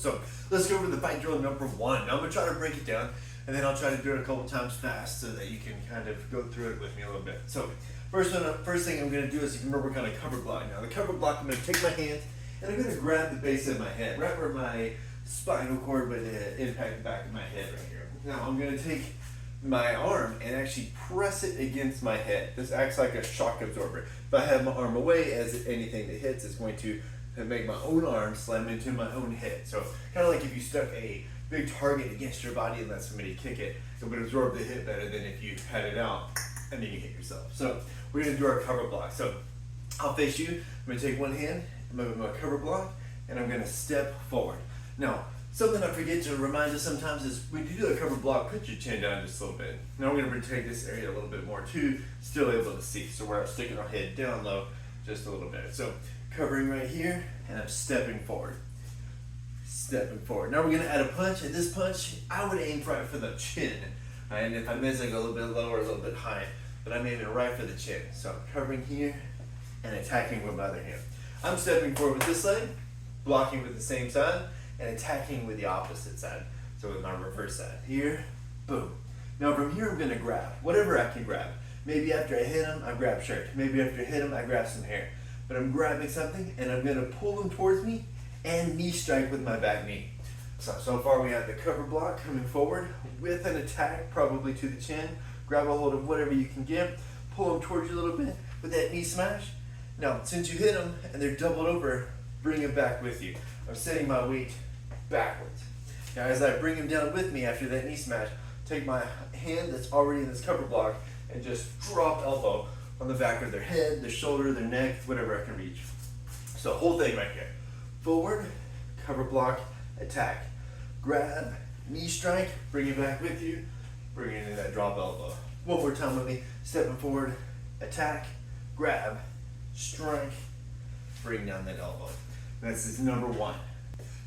So let's go over the fight drill number 1. Now I'm gonna try to break it down, and then I'll try to do it a couple times fast so that you can kind of go through it with me a little bit. So first thing I'm gonna do is, remember, we're kind of cover block. Now the cover block, I'm gonna take my hand and I'm gonna grab the base of my head, right where my spinal cord would impact the back of my head right here. Now I'm gonna take my arm and actually press it against my head. This acts like a shock absorber. If I have my arm away, as anything that hits is going to make my own arm slam into my own head. So kind of like if you stuck a big target against your body and let somebody kick it, it would absorb the hit better than if you had it out and then you hit yourself. So we're gonna do our cover block. So I'll face you, I'm gonna take one hand, I'm gonna my cover block, and I'm gonna step forward. Now, something I forget to remind us sometimes is when you do a cover block, put your chin down just a little bit. Now we're going to rotate this area a little bit more too, still able to see. So we're not sticking our head down low just a little bit. So covering right here, and I'm stepping forward. Stepping forward. Now we're going to add a punch, and this punch, I would aim right for the chin. Right? And if I miss, I go a little bit lower, a little bit high, but I'm aiming right for the chin. So I'm covering here and attacking with my other hand. I'm stepping forward with this leg, blocking with the same side, and attacking with the opposite side. So with my reverse side. Here, boom. Now from here I'm gonna grab whatever I can grab. Maybe after I hit him, I grab shirt. Maybe after I hit him, I grab some hair. But I'm grabbing something and I'm gonna pull him towards me and knee strike with my back knee. So far we have the cover block coming forward with an attack, probably to the chin. Grab a hold of whatever you can get, pull him towards you a little bit with that knee smash. Now, since you hit them and they're doubled over, bring them back with you. I'm setting my weight backwards. Now as I bring him down with me after that knee smash, take my hand that's already in this cover block and just drop elbow on the back of their head, their shoulder, their neck, whatever I can reach. So whole thing right here. Forward, cover block, attack. Grab, knee strike, bring it back with you, bring it into that drop elbow. One more time with me, stepping forward, attack, grab, strike, bring down that elbow. This is number 1.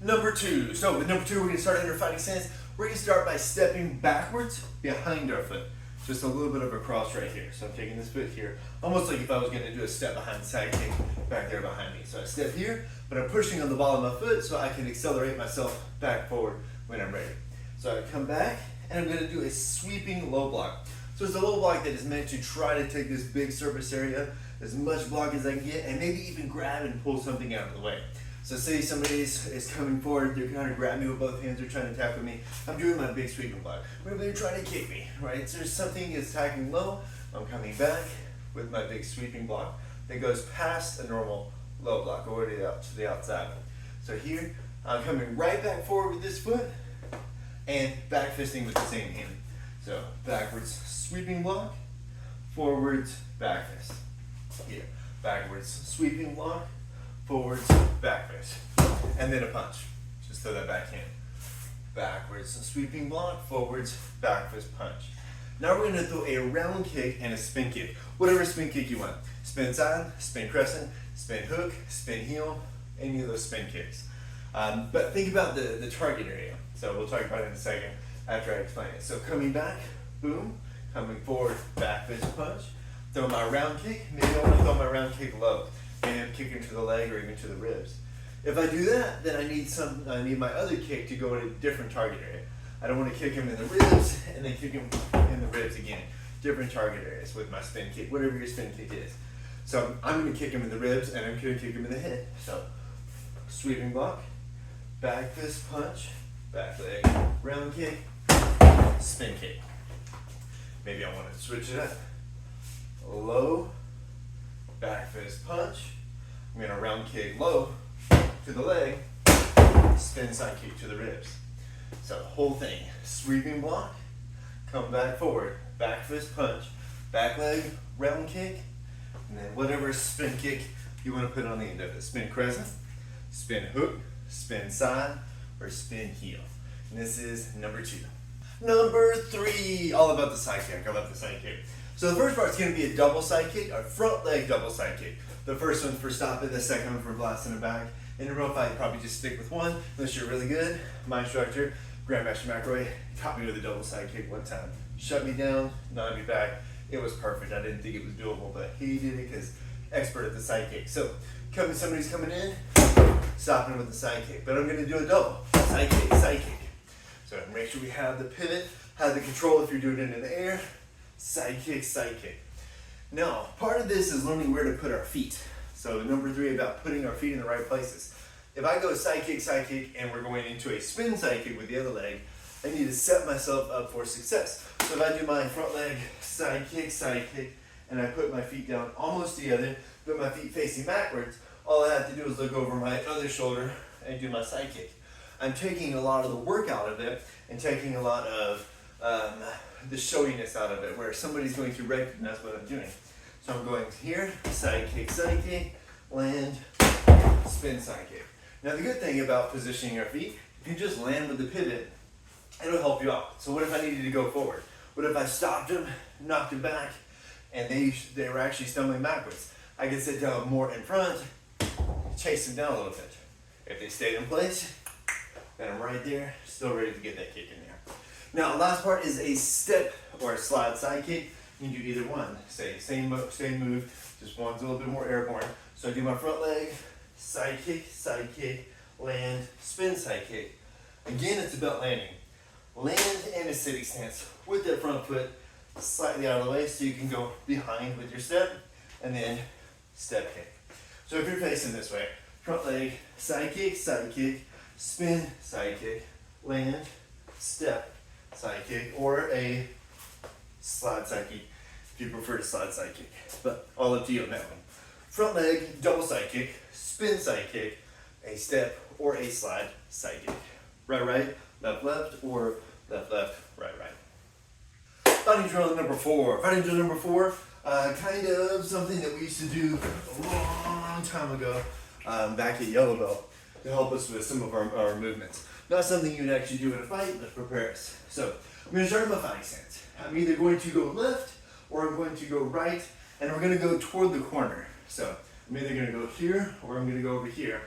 Number 2. So with number 2, we're going to start under fighting stance. We're going to start by stepping backwards behind our foot. Just a little bit of a cross right here. So I'm taking this foot here, almost like if I was going to do a step behind the side kick back there behind me. So I step here, but I'm pushing on the ball of my foot so I can accelerate myself back forward when I'm ready. So I come back and I'm going to do a sweeping low block. So it's a low block that is meant to try to take this big surface area, as much block as I can get, and maybe even grab and pull something out of the way. So say somebody is coming forward, they're trying to grab me with both hands, they're trying to tackle me. I'm doing my big sweeping block. Maybe they're trying to kick me, right? So there's something is attacking low. I'm coming back with my big sweeping block that goes past a normal low block, all the way out to the outside. So here, I'm coming right back forward with this foot and back fisting with the same hand. So backwards sweeping block, forwards back fist. Here, backwards sweeping block, forwards back fist, and then a punch. Just throw that back hand. Backwards sweeping block, forwards back fist punch. Now we're going to throw a round kick and a spin kick. Whatever spin kick you want. Spin side, spin crescent, spin hook, spin heel, any of those spin kicks. But think about the target area. So we'll talk about it in a second after I explain it. So coming back, boom, coming forward, back fist punch. Throw my round kick. Maybe I want to throw my round kick low. Maybe I'm kicking to the leg or even to the ribs. If I do that, then I need my other kick to go in a different target area. I don't want to kick him in the ribs and then kick him in the ribs again. Different target areas with my spin kick, whatever your spin kick is. So I'm going to kick him in the ribs and I'm going to kick him in the head. So sweeping block, back fist punch, back leg, round kick, spin kick. Maybe I want to switch it up. Low, back fist punch. I'm going to round kick low to the leg, spin side kick to the ribs. So whole thing, sweeping block, come back forward, back fist punch, back leg, round kick, and then whatever spin kick you want to put on the end of it. Spin crescent, spin hook, spin side, or spin heel. And this is number 2. Number 3, all about the side kick. I love the side kick. So the first part is going to be a double side kick, a front leg double side kick. The first one's for stopping, the second one for blasting it back. In a real fight, you probably just stick with one, unless you're really good. My instructor, Grandmaster McRoy, taught me with a double side kick one time. Shut me down, knocked me back. It was perfect. I didn't think it was doable, but he did it because expert at the side kick. So somebody's coming in, stopping with the side kick. But I'm gonna do a double, side kick, side kick. So make sure we have the pivot, have the control if you're doing it in the air, side kick, side kick. Now, part of this is learning where to put our feet. So number 3, about putting our feet in the right places. If I go side kick, and we're going into a spin side kick with the other leg, I need to set myself up for success. So if I do my front leg side kick, and I put my feet down almost together, but my feet facing backwards, all I have to do is look over my other shoulder and do my side kick. I'm taking a lot of the work out of it and taking a lot of the showiness out of it, where somebody's going to recognize what I'm doing. So I'm going here, side kick, land, spin side kick. Now the good thing about positioning your feet, if you just land with the pivot, it'll help you out. So what if I needed to go forward? What if I stopped them, knocked them back, and they were actually stumbling backwards? I could sit down more in front, chase them down a little bit. If they stayed in place, then I'm right there, still ready to get that kick in there. Now, last part is a step or a slide side kick. You can do either one. Same move, just one's a little bit more airborne. So I do my front leg, side kick, land, spin side kick. Again, it's about landing. Land in a sitting stance with that front foot slightly out of the way so you can go behind with your step, and then step kick. So if you're facing this way, front leg, side kick, spin, side kick, land, step, side kick, or a slide side kick if you prefer to slide side kick. But all up to you on that one. Front leg, double side kick, spin side kick, a step, or a slide side kick. Right, left, or left, right. Fighting drill number 4. Fighting drill number 4, kind of something that we used to do a long time ago back at Yellow Belt to help us with some of our movements. Not something you'd actually do in a fight, but prepare us. So I'm going to start my fighting stance. I'm either going to go left or I'm going to go right, and we're going to go toward the corner. So I'm either going to go here or I'm going to go over here.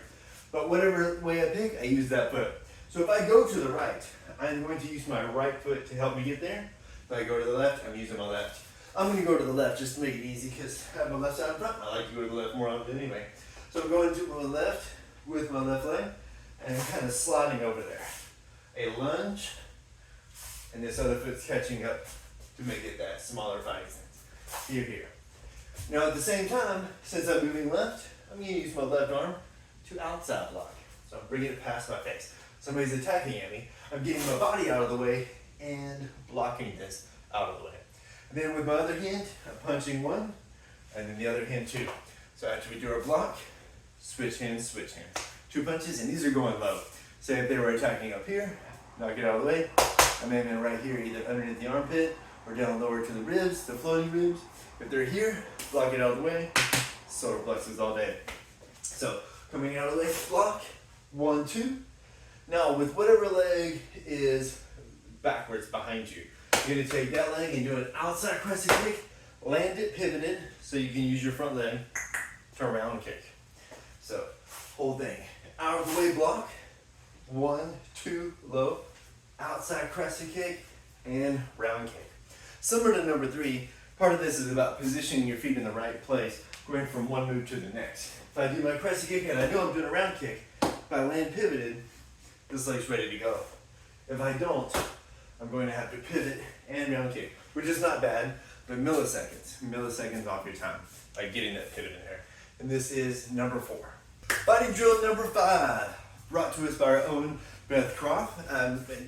But whatever way I pick, I use that foot. So if I go to the right, I'm going to use my right foot to help me get there. If I go to the left, I'm using my left. I'm going to go to the left just to make it easy because I have my left side in front. I like to go to the left more often anyway. So I'm going to my left with my left leg and I'm kind of sliding over there. A lunge, and this other foot's catching up to make it that smaller fighting stance. Here. Now at the same time, since I'm moving left, I'm going to use my left arm to outside block. So I'm bringing it past my face. Somebody's attacking at me. I'm getting my body out of the way and blocking this out of the way. And then with my other hand, I'm punching one, and then the other hand two. So after we do our block, switch hands. 2 punches, and these are going low. Say if they were attacking up here, knock it out of the way. I'm aiming right here, either underneath the armpit or down lower to the ribs, the floating ribs. If they're here, block it out of the way. Solar plexus all day. So coming out of the way, block, 1, 2. Now with whatever leg is backwards behind you, you're going to take that leg and do an outside crescent kick, land it pivoted so you can use your front leg to round kick. So whole thing, out of the way block, 1, 2, low, outside crescent kick, and round kick. Similar to number 3, part of this is about positioning your feet in the right place, going from one move to the next. If I do my crescent kick and I know I'm doing a round kick, if I land pivoted, this leg's ready to go. If I don't, I'm going to have to pivot and round kick, which is not bad, but milliseconds off your time by getting that pivot in there. And this is number 4. Fighting drill number 5, brought to us by our own Beth Croft.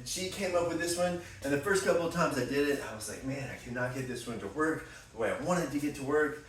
She came up with this one, and the first couple of times I did it, I was like, man, I cannot get this one to work the way I wanted to get to work.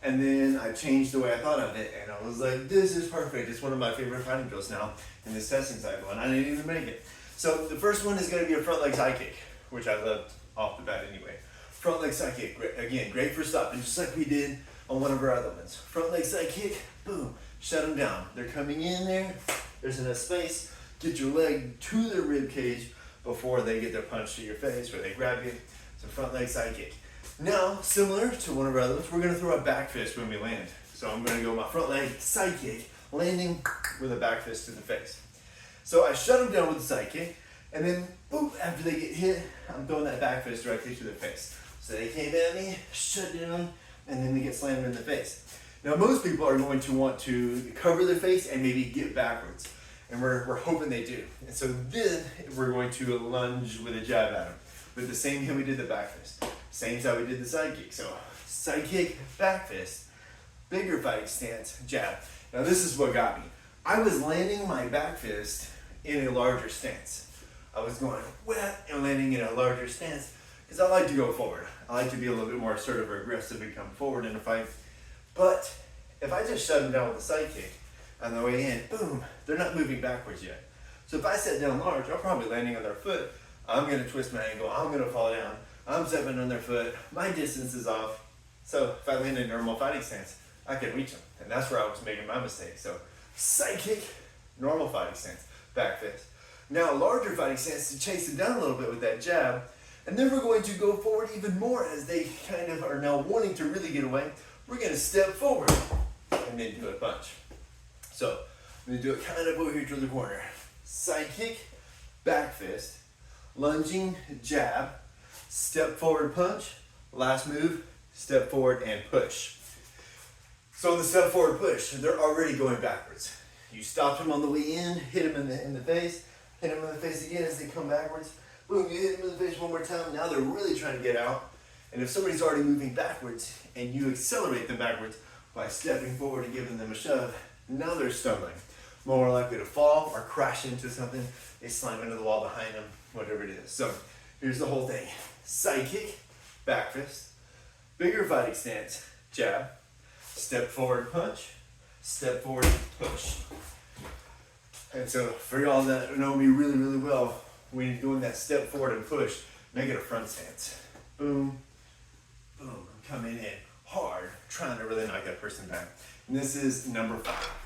And then I changed the way I thought of it, and I was like, this is perfect. It's one of my favorite fighting drills now in this testing cycle, and I didn't even make it. So the first one is going to be a front leg side kick, which I loved off the bat anyway. Front leg side kick, again, great for stopping, just like we did on one of our other ones. Front leg side kick, boom, shut them down. They're coming in there, there's enough space, get your leg to their rib cage before they get their punch to your face or they grab you. So front leg side kick. Now, similar to one of our other ones, we're going to throw a back fist when we land. So I'm going to go my front leg side kick, landing with a back fist to the face. So I shut them down with the side kick, and then boom, after they get hit, I'm throwing that back fist directly to their face. So they came at me, shut down, and then they get slammed in the face. Now most people are going to want to cover their face and maybe get backwards. And we're hoping they do. And so then we're going to lunge with a jab at them. With the same hand we did the back fist. Same as how we did the side kick. So side kick, back fist, bigger fighting stance, jab. Now this is what got me. I was landing my back fist in a larger stance. I was going wet and landing in a larger stance because I like to go forward. I like to be a little bit more assertive or aggressive and come forward in a fight. But if I just shut them down with a side kick on the way in, boom, they're not moving backwards yet. So if I set down large, I'm probably landing on their foot. I'm gonna twist my ankle, I'm gonna fall down. I'm stepping on their foot, my distance is off. So if I land in a normal fighting stance, I can reach them. And that's where I was making my mistake. So side kick, normal fighting stance, back fist. Now larger fighting stance to chase it down a little bit with that jab. And then we're going to go forward even more as they kind of are now wanting to really get away. We're gonna step forward and then do a punch. So I'm gonna do it kind of over here to the corner. Side kick, back fist, lunging, jab, step forward punch, last move, step forward and push. So in the step forward push, they're already going backwards. You stop them on the way in, hit them in the face, hit them in the face again as they come backwards. Boom, you hit them in the face one more time. Now they're really trying to get out. And if somebody's already moving backwards and you accelerate them backwards by stepping forward and giving them a shove, now they're stumbling. More likely to fall or crash into something. They slam into the wall behind them, whatever it is. So here's the whole thing. Side kick, back fist, bigger fighting stance, jab, step forward punch, step forward push. And so for y'all that know me really, really well, when you're doing that step forward and push, make it a front stance. Boom, boom, I'm coming in hard, trying to really knock that person back. And this is number 5.